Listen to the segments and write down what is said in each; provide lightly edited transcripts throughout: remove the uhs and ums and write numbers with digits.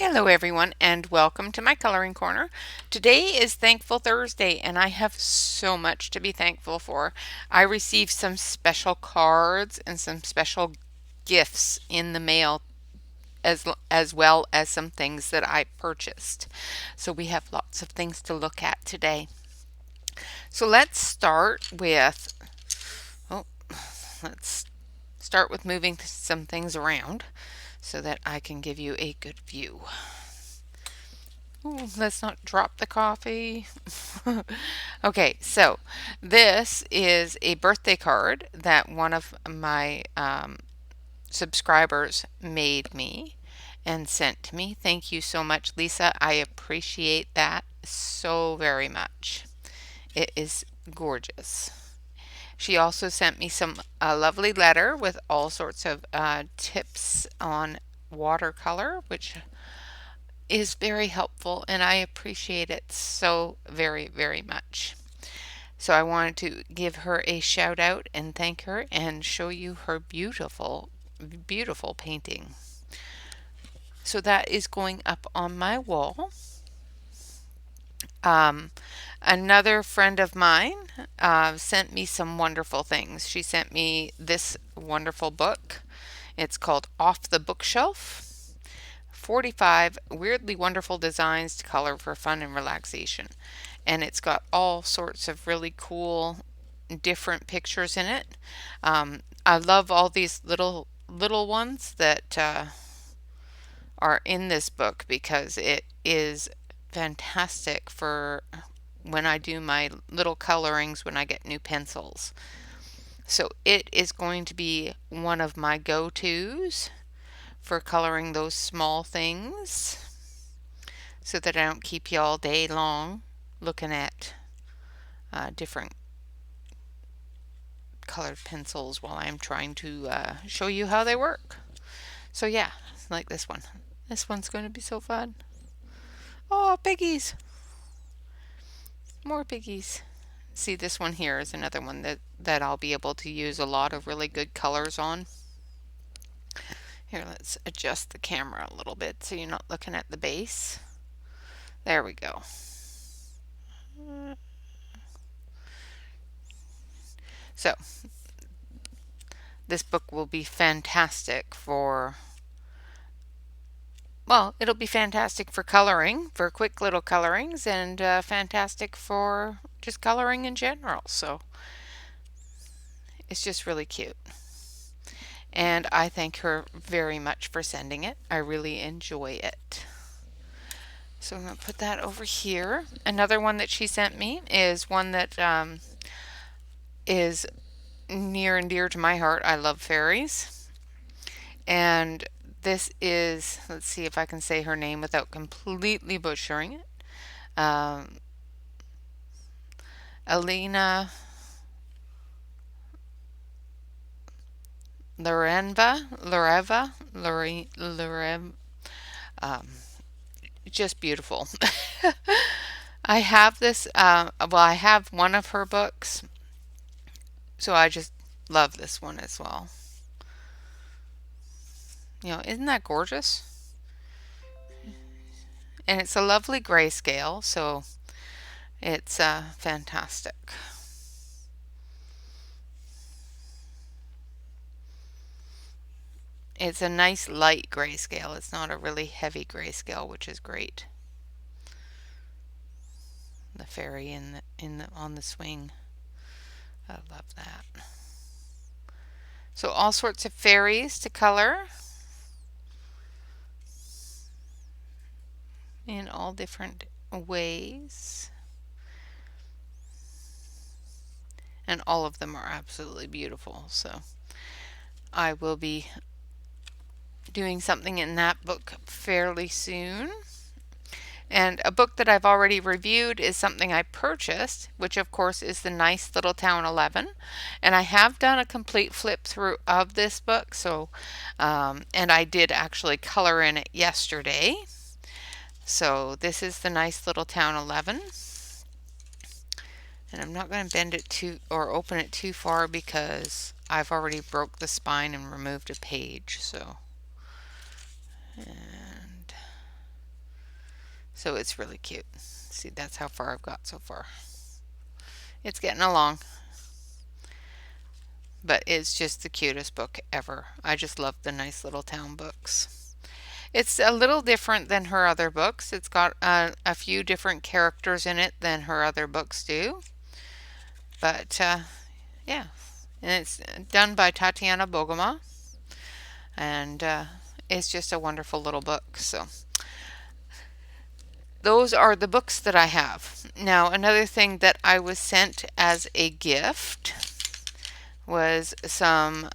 Hello everyone and welcome to my coloring corner. Today is Thankful Thursday and I have so much to be thankful for. I received some special cards and some special gifts in the mail as well as some things that I purchased. So we have lots of things to look at today. So oh, let's start with moving some things around so that I can give you a good view. Ooh, let's not drop the coffee. Okay, so this is a birthday card that one of my subscribers made me and sent to me. Thank you so much, Lisa. I appreciate that so very much. It is gorgeous. She also sent me a lovely letter with all sorts of tips on watercolor, which is very helpful and I appreciate it so very, very much. So I wanted to give her a shout out and thank her and show you her beautiful, beautiful painting. So that is going up on my wall. Um, Another friend of mine sent me some wonderful things. She sent me this wonderful book. It's called Off the Bookshelf. 45 weirdly wonderful designs to color for fun and relaxation. And it's got all sorts of really cool different pictures in it. I love all these little ones that are in this book because it is fantastic for when I do my little colorings when I get new pencils. So it is going to be one of my go-tos for coloring those small things so that I don't keep you all day long looking at different colored pencils while I'm trying to show you how they work. So yeah, like this one. This one's going to be so fun. Oh, piggies! More piggies. See, this one here is another one that I'll be able to use a lot of really good colors on. Here, let's adjust the camera a little bit so you're not looking at the base. There we go. So, this book will be fantastic for, well, it'll be fantastic for coloring, for quick little colorings, and fantastic for just coloring in general. So, it's just really cute. And I thank her very much for sending it. I really enjoy it. So I'm going to put that over here. Another one that she sent me is one that is near and dear to my heart. I love fairies. And this is, let's see if I can say her name without completely butchering it. Alina Loreva, just beautiful. I have this, well, I have one of her books, so I just love this one as well. You know, isn't that gorgeous? And it's a lovely grayscale, so it's fantastic. It's a nice light grayscale. It's not a really heavy grayscale, which is great. The fairy on the swing. I love that. So all sorts of fairies to color in all different ways. And all of them are absolutely beautiful. So I will be doing something in that book fairly soon. And a book that I've already reviewed is something I purchased, which of course is The Nice Little Town 11. And I have done a complete flip through of this book, so and I did actually color in it yesterday. So this is The Nice Little Town 11. And I'm not going to bend it too or open it too far because I've already broke the spine and removed a page. So, and So it's really cute. See, that's how far I've got so far. It's getting along, but it's just the cutest book ever. I just love the nice little town books. It's a little different than her other books. It's got a few different characters in it than her other books do. But yeah, and it's done by Tatiana Bogoma, and it's just a wonderful little book. So those are the books that I have. Now, another thing that I was sent as a gift was some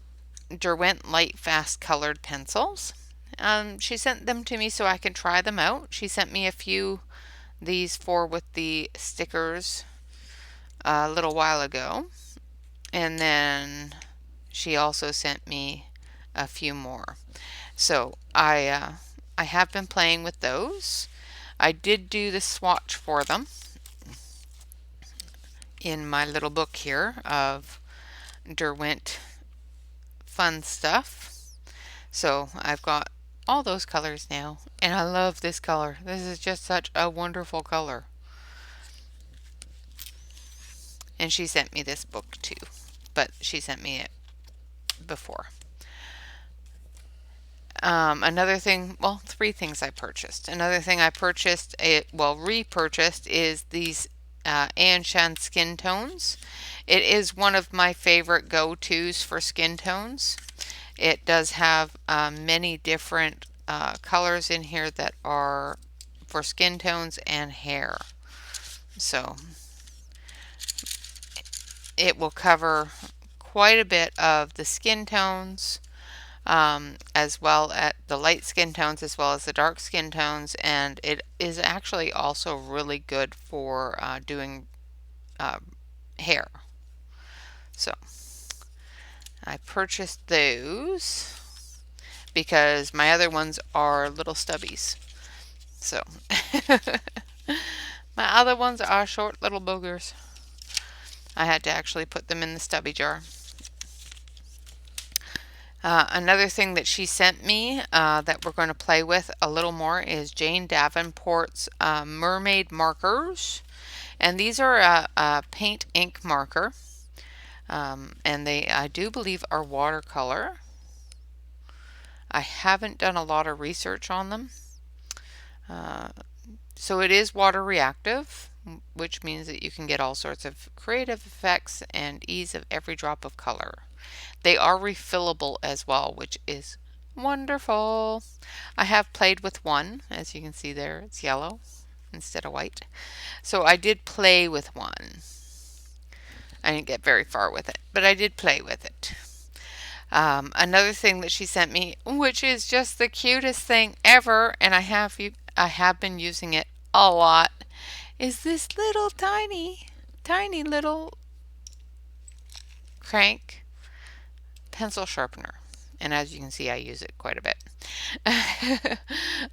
Derwent Light Fast Colored pencils. She sent them to me so I can try them out. She sent me a few, these four with the stickers, a little while ago. And then she also sent me a few more. So I have been playing with those. I did do the swatch for them in my little book here of Derwent fun stuff. So I've got all those colors now, and I love this color. This is just such a wonderful color. And she sent me this book too, but she sent me it before. Another thing, well, three things I purchased. Another thing I purchased, repurchased, is these Anshan skin tones. It is one of my favorite go-tos for skin tones. It does have many different colors in here that are for skin tones and hair. So it will cover quite a bit of the skin tones, as well as the light skin tones as well as the dark skin tones, and it is actually also really good for doing hair. So I purchased those because my other ones are little stubbies. So my other ones are short little boogers. I had to actually put them in the stubby jar. Another thing that she sent me that we're going to play with a little more is Jane Davenport's mermaid markers. And these are a paint ink marker. And they, I do believe, are watercolor. I haven't done a lot of research on them. So it is water reactive, which means that you can get all sorts of creative effects and ease of every drop of color. They are refillable as well, which is wonderful. I have played with one. As you can see there, it's yellow instead of white. So I did play with one. I didn't get very far with it, but I did play with it. Another thing that she sent me, which is just the cutest thing ever, and I have been using it a lot, is this little tiny little crank pencil sharpener. And as you can see, I use it quite a bit.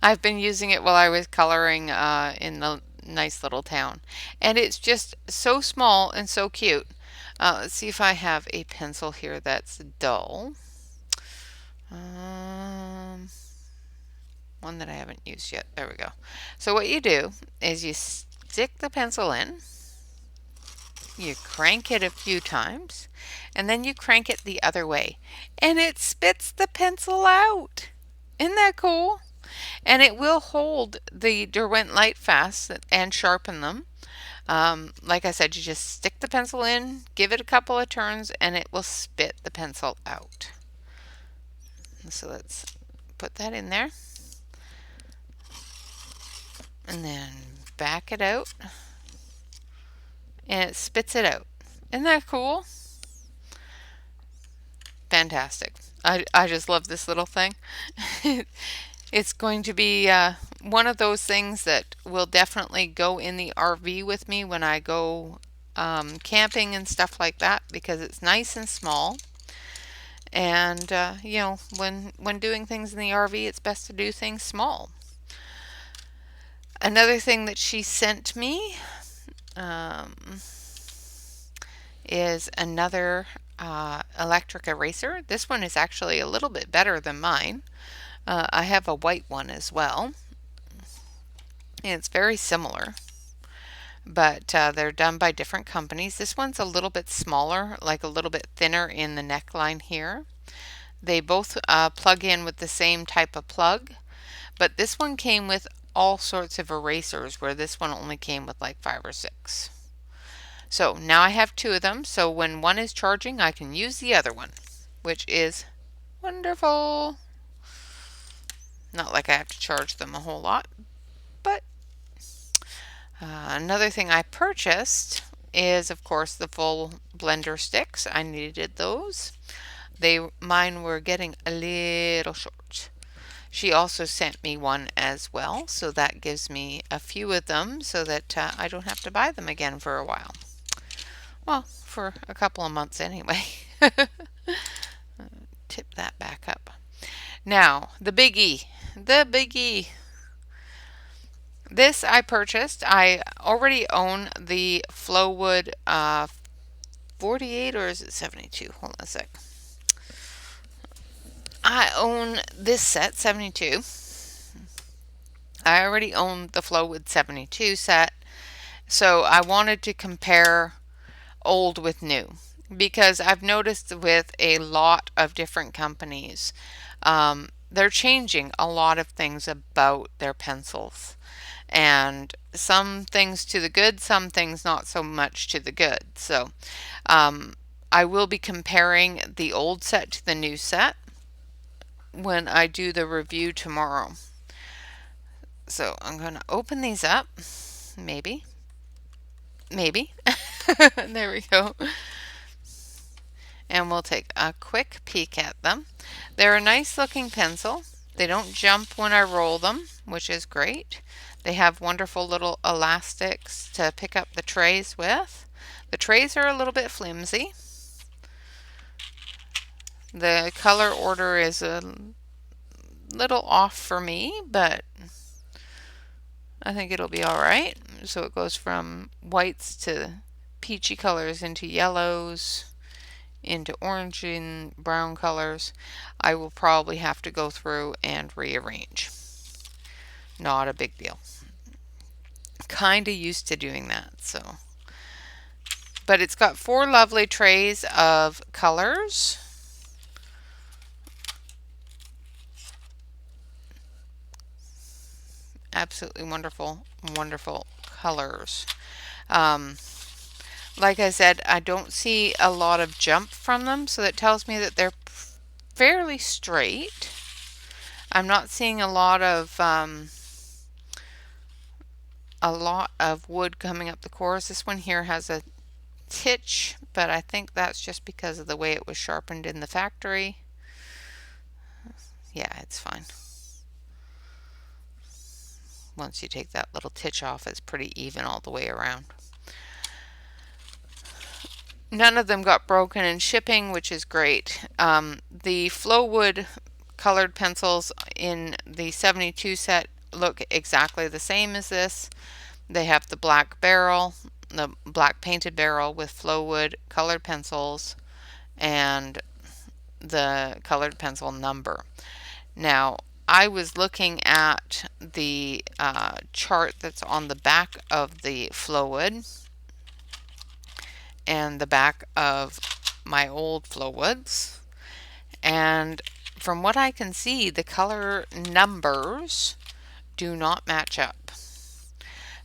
I've been using it while I was coloring in the nice little town. And it's just so small and so cute. Let's see if I have a pencil here that's dull. One that I haven't used yet. There we go. So what you do is you stick the pencil in, you crank it a few times, and then you crank it the other way, and it spits the pencil out. Isn't that cool? And it will hold the Derwent Light fast and sharpen them. Like I said, you just stick the pencil in, give it a couple of turns, and it will spit the pencil out. So let's put that in there. And then back it out. And it spits it out. Isn't that cool? Fantastic. I just love this little thing. It's going to be one of those things that will definitely go in the RV with me when I go camping and stuff like that, because it's nice and small. And you know, when doing things in the RV, it's best to do things small. Another thing that she sent me is another electric eraser. This one is actually a little bit better than mine. I have a white one as well. It's very similar, but they're done by different companies. This one's a little bit smaller, like a little bit thinner in the neckline here. They both plug in with the same type of plug, but this one came with all sorts of erasers, where this one only came with like 5 or 6. So now I have 2 of them, so when one is charging, I can use the other one, which is wonderful. Not like I have to charge them a whole lot, but another thing I purchased is, of course, the full blender sticks. I needed those. Mine were getting a little short. She also sent me one as well, so that gives me a few of them so that I don't have to buy them again for a while. Well, for a couple of months anyway. Tip that back up. Now, the biggie. The biggie. This I purchased. I already own the Flowwood 48, or is it 72? Hold on a sec. I own this set, 72. I already own the Flowwood 72 set, so I wanted to compare old with new, because I've noticed with a lot of different companies, they're changing a lot of things about their pencils, and some things to the good, some things not so much to the good. So I will be comparing the old set to the new set when I do the review tomorrow. So I'm going to open these up. Maybe. There we go. And we'll take a quick peek at them. They're a nice looking pencil. They don't jump when I roll them, which is great. They have wonderful little elastics to pick up the trays with. The trays are a little bit flimsy. The color order is a little off for me, but I think it'll be all right. So it goes from whites to peachy colors into yellows, into orange and brown colors. I will probably have to go through and rearrange. Not a big deal. Kind of used to doing that, so. But it's got 4 lovely trays of colors. Absolutely wonderful, wonderful colors. Like I said, I don't see a lot of jump from them, so that tells me that they're fairly straight. I'm not seeing a lot of wood coming up the cores. This one here has a titch, but I think that's just because of the way it was sharpened in the factory. Yeah, it's fine. Once you take that little titch off, it's pretty even all the way around. None of them got broken in shipping, which is great. The Flowwood colored pencils in the 72 set look exactly the same as this. They have the black barrel, the black painted barrel with Flowwood colored pencils, and the colored pencil number. Now, I was looking at the chart that's on the back of the Flowwood and the back of my old Flowwoods, and from what I can see, the color numbers do not match up.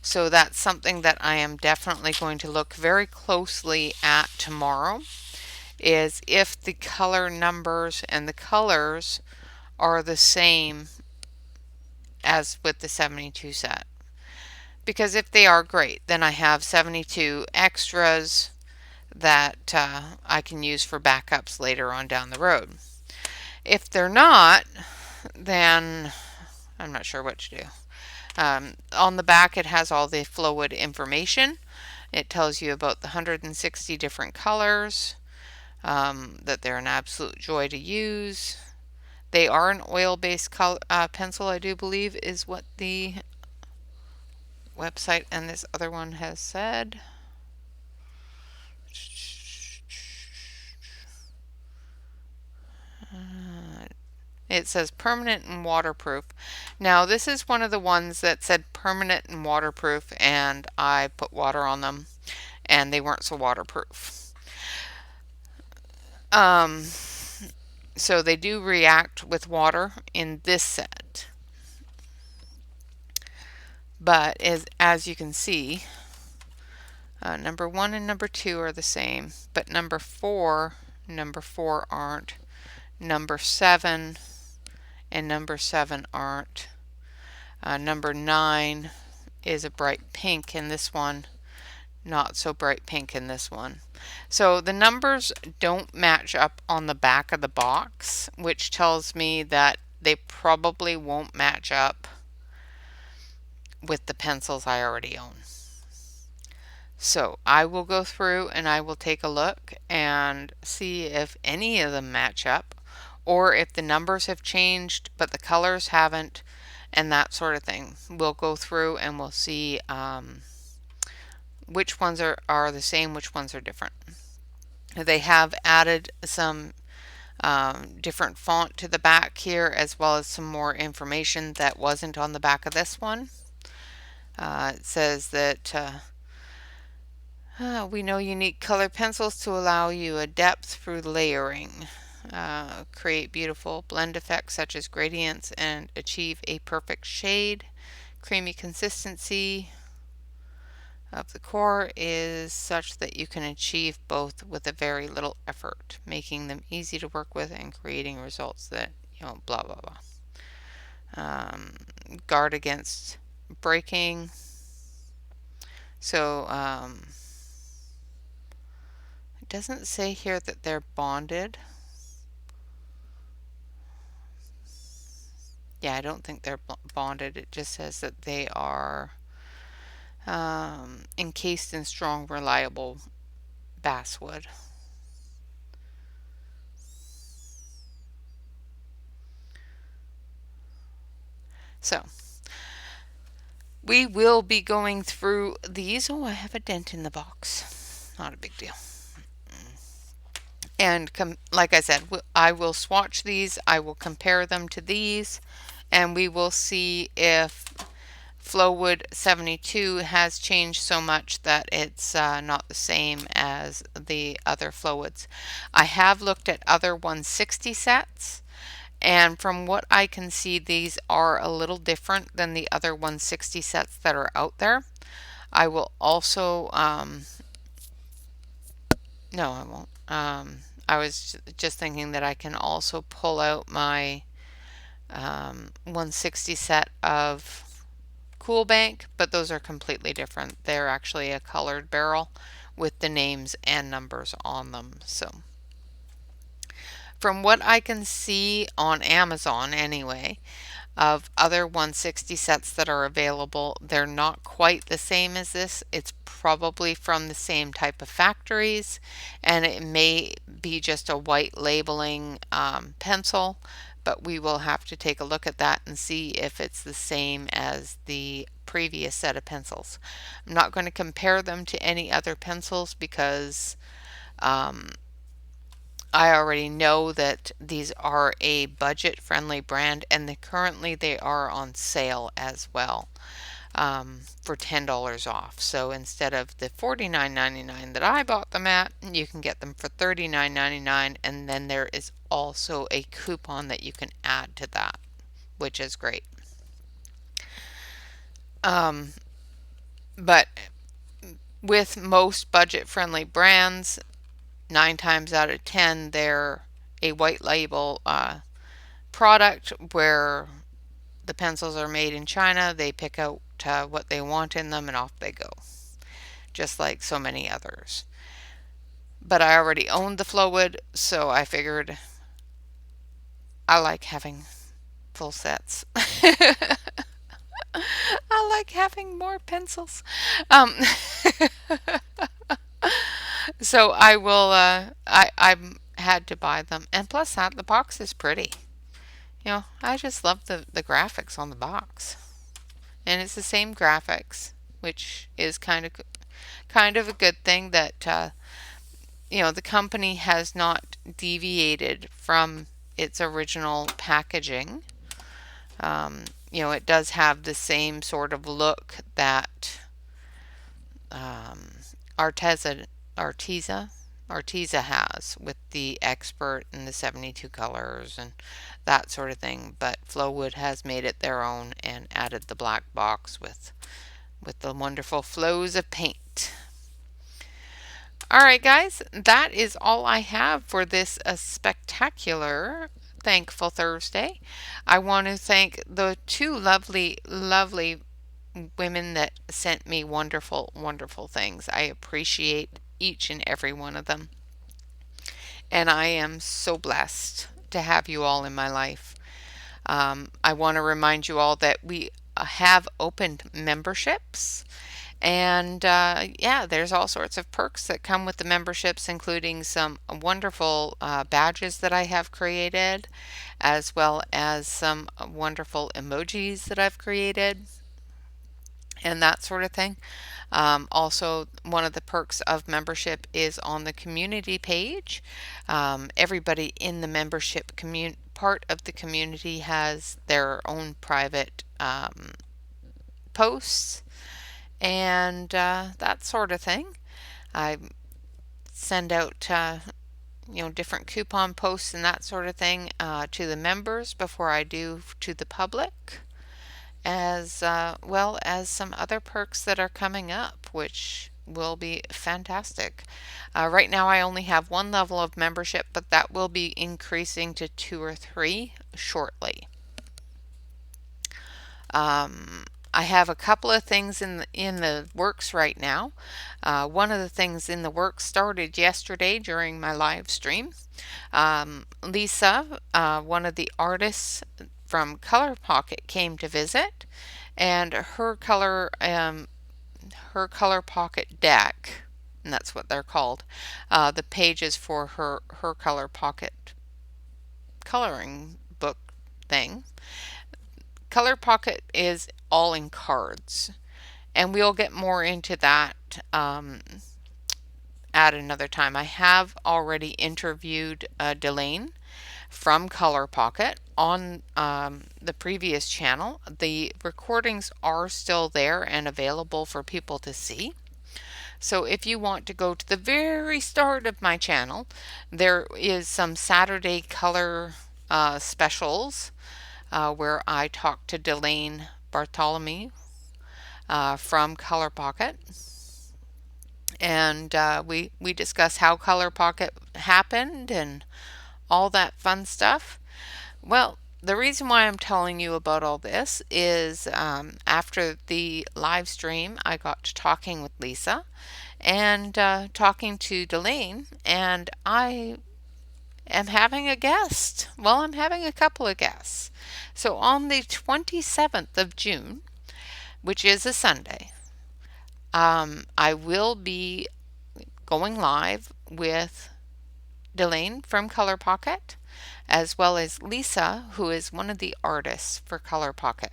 So that's something that I am definitely going to look very closely at tomorrow, is if the color numbers and the colors are the same as with the 72 set. Because if they are, great, then I have 72 extras that I can use for backups later on down the road. If they're not, then I'm not sure what to do. On the back, it has all the Flowwood information. It tells you about the 160 different colors, that they're an absolute joy to use. They are an oil-based pencil, I do believe, is what the website and this other one has said. It says permanent and waterproof. Now, this is one of the ones that said permanent and waterproof, and I put water on them, and they weren't so waterproof. Um, so they do react with water in this set. But as you can see, number 1 and number 2 are the same, but number 4 aren't. Number 7 and number 7 aren't. Number 9 is a bright pink in this one, not so bright pink in this one. So the numbers don't match up on the back of the box, which tells me that they probably won't match up with the pencils I already own. So I will go through and I will take a look and see if any of them match up, or if the numbers have changed but the colors haven't, and that sort of thing. We'll go through and we'll see which ones are the same, which ones are different. They have added some different font to the back here, as well as some more information that wasn't on the back of this one. It says that we know you need color pencils to allow you a depth through layering, create beautiful blend effects such as gradients, and achieve a perfect shade. Creamy consistency of the core is such that you can achieve both with a very little effort, making them easy to work with and creating results that, blah, blah, blah. Guard against breaking. So, it doesn't say here that they're bonded. Yeah, I don't think they're bonded. It just says that they are encased in strong, reliable basswood. So, we will be going through these. Oh, I have a dent in the box. Not a big deal. And like I said, I will swatch these. I will compare them to these, and we will see if Flowwood 72 has changed so much that it's not the same as the other Flowwoods. I have looked at other 160 sets, and from what I can see, these are a little different than the other 160 sets that are out there. I will also, no, I won't. I was just thinking that I can also pull out my 160 set of Cool Bank, but those are completely different. They're actually a colored barrel with the names and numbers on them. So from what I can see on Amazon anyway, of other 160 sets that are available, they're not quite the same as this. It's probably from the same type of factories, and it may be just a white labeling pencil, but we will have to take a look at that and see if it's the same as the previous set of pencils. I'm not going to compare them to any other pencils because I already know that these are a budget-friendly brand, and currently they are on sale as well for $10 off. So instead of the $49.99 that I bought them at, you can get them for $39.99, and then there is also a coupon that you can add to that, which is great. But with most budget-friendly brands, 9 times out of 10 they're a white label product where the pencils are made in China. They pick out what they want in them and off they go, just like so many others. But I already owned the Flowwood, so I figured I like having full sets. I like having more pencils. So I will, I had to buy them. And plus that, the box is pretty. I just love the graphics on the box. And it's the same graphics, which is kind of a good thing that, the company has not deviated from its original packaging. It does have the same sort of look that um, Arteza, Arteza, Arteza has with the Expert and the 72 colors and that sort of thing. But Flowwood has made it their own and added the black box with the wonderful flows of paint. All right, guys, that is all I have for this spectacular Thankful Thursday. I want to thank the two lovely, lovely women that sent me wonderful, wonderful things. I appreciate each and every one of them. And I am so blessed to have you all in my life. I want to remind you all that we have opened memberships. And yeah, there's all sorts of perks that come with the memberships, including some wonderful badges that I have created, as well as some wonderful emojis that I've created, and that sort of thing. Also, one of the perks of membership is on the community page. Everybody in the membership part of the community has their own private posts and that sort of thing. I send out different coupon posts and that sort of thing to the members before I do to the public, as well as some other perks that are coming up, which will be fantastic. Right now I only have one level of membership, but that will be increasing to 2 or 3 shortly. I have a couple of things in the works right now. One of the things in the works started yesterday during my live stream. Lisa, one of the artists from Color Pocket, came to visit, and her Color Pocket deck, and that's what they're called. The pages for her Color Pocket coloring book thing. Color Pocket is all in cards, and we'll get more into that at another time. I have already interviewed Delane from Color Pocket on the previous channel. The recordings are still there and available for people to see. So if you want to go to the very start of my channel, there is some Saturday color specials where I talked to Delane Bartholomew from Color Pocket, and we discuss how Color Pocket happened and all that fun stuff. Well, the reason why I'm telling you about all this is after the live stream, I got to talking with Lisa and talking to Delane, and I am having a guest. Well, I'm having a couple of guests. So on the 27th of June, which is a Sunday, I will be going live with Delane from Color Pocket, as well as Lisa, who is one of the artists for Color Pocket.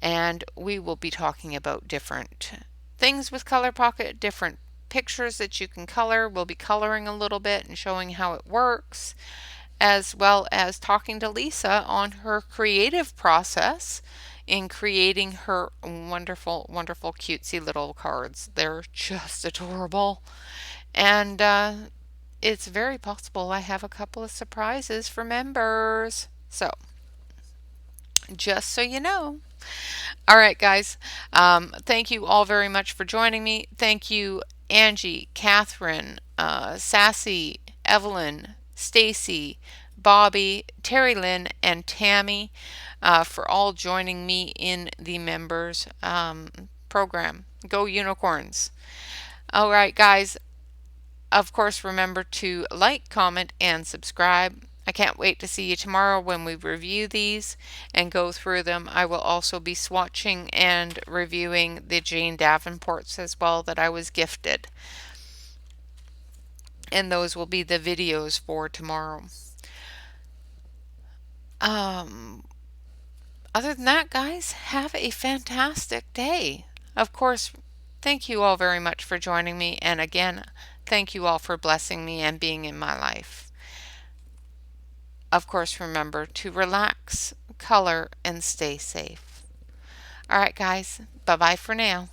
And we will be talking about different things with Color Pocket, different pictures that you can color. We'll be coloring a little bit and showing how it works, as well as talking to Lisa on her creative process in creating her wonderful, wonderful, cutesy little cards. They're just adorable. And it's very possible I have a couple of surprises for members. So, just so you know. All right, guys. Thank you all very much for joining me. Thank you, Angie, Catherine, Sassy, Evelyn, Stacy, Bobby, Terry Lynn, and Tammy for all joining me in the members program. Go Unicorns. All right, guys. Of course, remember to like, comment, and subscribe. I can't wait to see you tomorrow when we review these and go through them. I will also be swatching and reviewing the Jane Davenports as well that I was gifted. And those will be the videos for tomorrow. Other than that, guys, have a fantastic day. Of course, thank you all very much for joining me. And again, thank you all for blessing me and being in my life. of course, remember to relax, color, and stay safe. All right, guys, bye bye for now.